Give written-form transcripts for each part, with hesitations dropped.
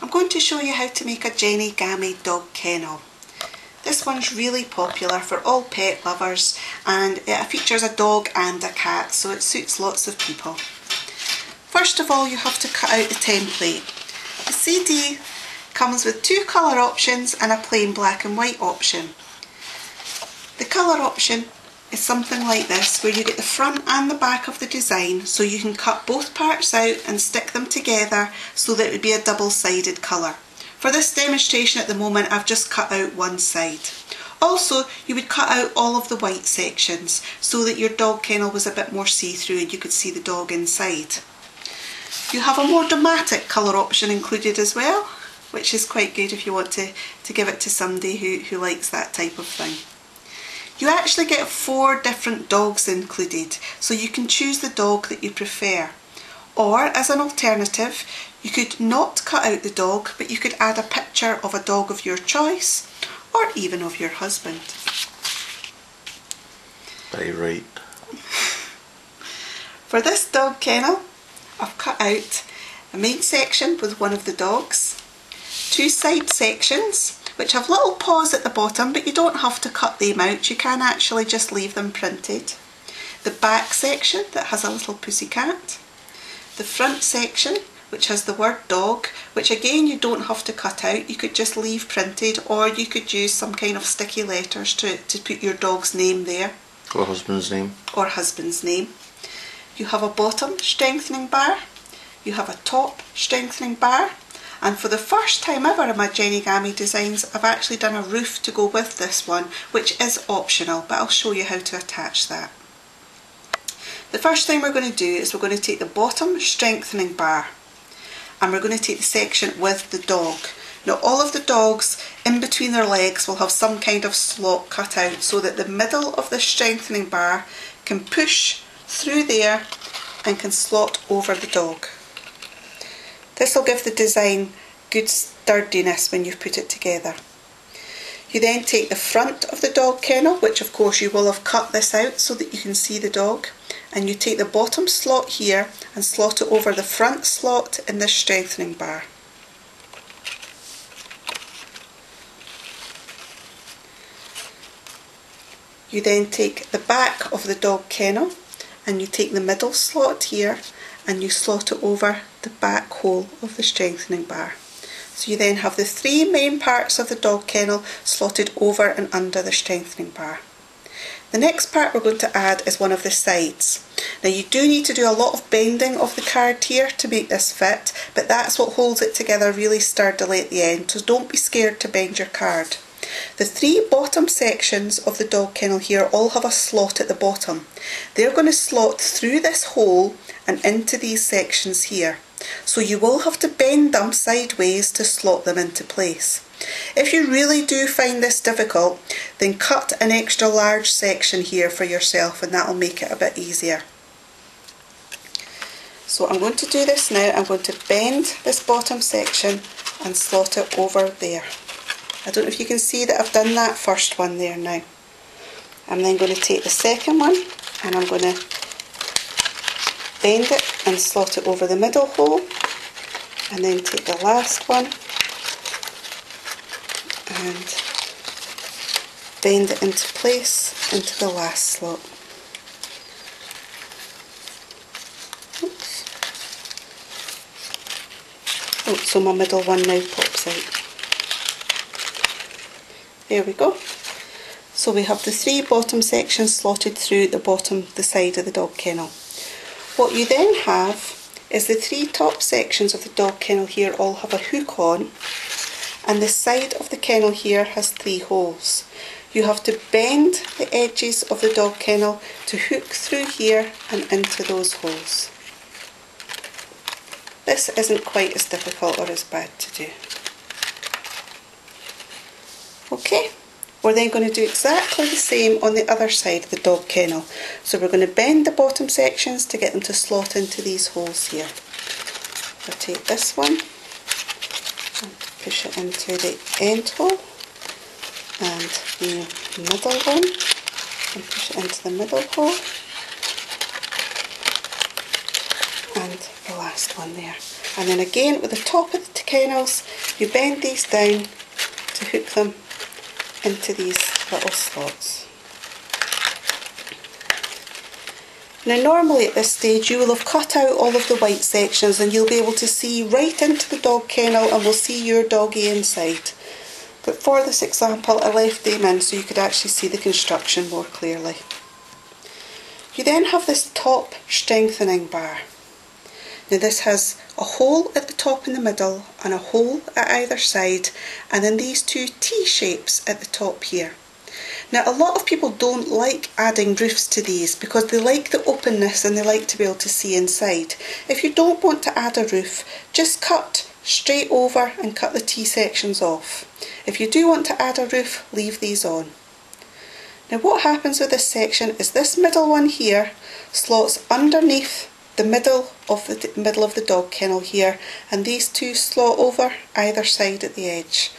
I'm going to show you how to make a Jenigami Dog Kennel. This one's really popular for all pet lovers, and it features a dog and a cat, so it suits lots of people. First of all, you have to cut out the template. The CD comes with two colour options and a plain black and white option. The colour option is something like this, where you get the front and the back of the design, so you can cut both parts out and stick them together so that it would be a double-sided colour. For this demonstration at the moment, I've just cut out one side. Also, you would cut out all of the white sections so that your dog kennel was a bit more see-through and you could see the dog inside. You have a more dramatic colour option included as well, which is quite good if you want to give it to somebody who likes that type of thing. You actually get 4 different dogs included, so you can choose the dog that you prefer. Or, as an alternative, you could not cut out the dog, but you could add a picture of a dog of your choice, or even of your husband. Very right. For this dog kennel, I've cut out a main section with one of the dogs, 2 side sections, which have little paws at the bottom, but you don't have to cut them out, you can actually just leave them printed. The back section that has a little pussycat. The front section which has the word dog, which again you don't have to cut out, you could just leave printed, or you could use some kind of sticky letters to put your dog's name there. Or husband's name. Or husband's name. You have a bottom strengthening bar, you have a top strengthening bar, and for the first time ever in my Jenigami designs, I've actually done a roof to go with this one, which is optional, but I'll show you how to attach that. The first thing we're going to do is we're going to take the bottom strengthening bar, and we're going to take the section with the dog. Now, all of the dogs in between their legs will have some kind of slot cut out so that the middle of the strengthening bar can push through there and can slot over the dog. This will give the design good sturdiness when you've put it together. You then take the front of the dog kennel, which of course you will have cut this out so that you can see the dog, and you take the bottom slot here and slot it over the front slot in this strengthening bar. You then take the back of the dog kennel and you take the middle slot here and you slot it over the back hole of the strengthening bar. So you then have the 3 main parts of the dog kennel slotted over and under the strengthening bar. The next part we're going to add is one of the sides. Now, you do need to do a lot of bending of the card here to make this fit, but that's what holds it together really sturdily at the end, so don't be scared to bend your card. The 3 bottom sections of the dog kennel here all have a slot at the bottom. They're going to slot through this hole and into these sections here. So you will have to bend them sideways to slot them into place. If you really do find this difficult, then cut an extra large section here for yourself and that will make it a bit easier. So I'm going to do this now. I'm going to bend this bottom section and slot it over there. I don't know if you can see that I've done that first one there now. I'm then going to take the second one and I'm going to bend it and slot it over the middle hole, and then take the last one and bend it into place into the last slot. Oops. Oh, so my middle one now pops out. There we go. So we have the 3 bottom sections slotted through the side of the dog kennel. What you then have is the 3 top sections of the dog kennel here all have a hook on, and the side of the kennel here has 3 holes. You have to bend the edges of the dog kennel to hook through here and into those holes. This isn't quite as difficult or as bad to do. Okay. We're then going to do exactly the same on the other side of the dog kennel. So we're going to bend the bottom sections to get them to slot into these holes here. I'll take this one and push it into the end hole, and the middle one and push it into the middle hole, and the last last one there. And then again with the top of the kennels, you bend these down to hook them into these little slots. Now normally at this stage you will have cut out all of the white sections and you'll be able to see right into the dog kennel and will see your doggy inside. But for this example I left them in so you could actually see the construction more clearly. You then have this top strengthening bar. Now this has a hole at the top in the middle and a hole at either side, and then these two T-shapes at the top here. Now a lot of people don't like adding roofs to these because they like the openness and they like to be able to see inside. If you don't want to add a roof, just cut straight over and cut the T-sections off. If you do want to add a roof, leave these on. Now what happens with this section is this middle one here slots underneath the middle of the dog kennel here, and these two slot over either side at the edge.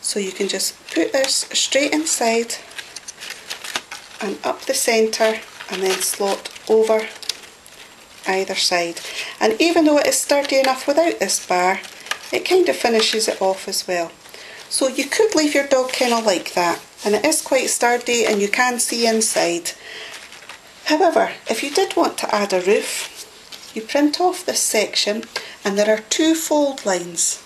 So you can just put this straight inside and up the centre and then slot over either side. And even though it is sturdy enough without this bar, it kind of finishes it off as well. So you could leave your dog kennel like that, and it is quite sturdy and you can see inside. However, if you did want to add a roof, you print off this section and there are two fold lines.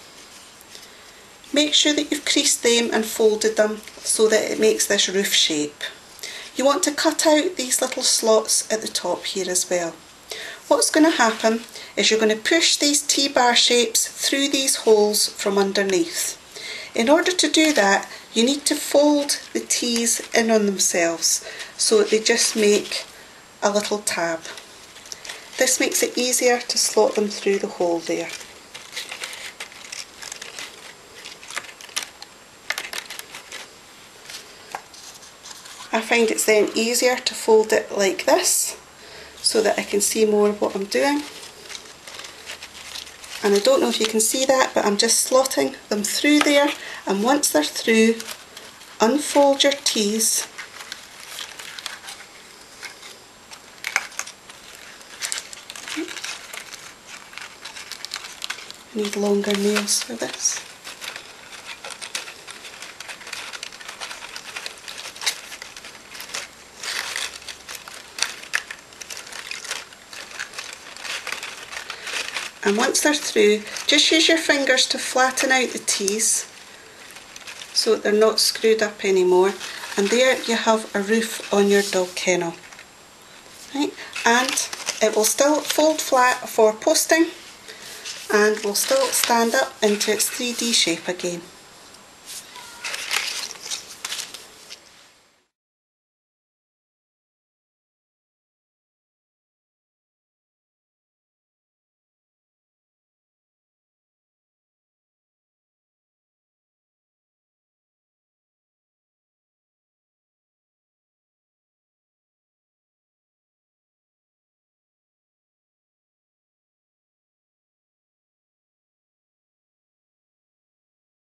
Make sure that you've creased them and folded them so that it makes this roof shape. You want to cut out these little slots at the top here as well. What's going to happen is you're going to push these T-bar shapes through these holes from underneath. In order to do that, you need to fold the T's in on themselves so that they just make a little tab. This makes it easier to slot them through the hole there. I find it's then easier to fold it like this so that I can see more of what I'm doing. And I don't know if you can see that, but I'm just slotting them through there, and once they're through, unfold your T's I need longer nails for this. And once they're through, just use your fingers to flatten out the T's so that they're not screwed up anymore. And there you have a roof on your dog kennel. Right? And it will still fold flat for posting and will still stand up into its 3D shape again.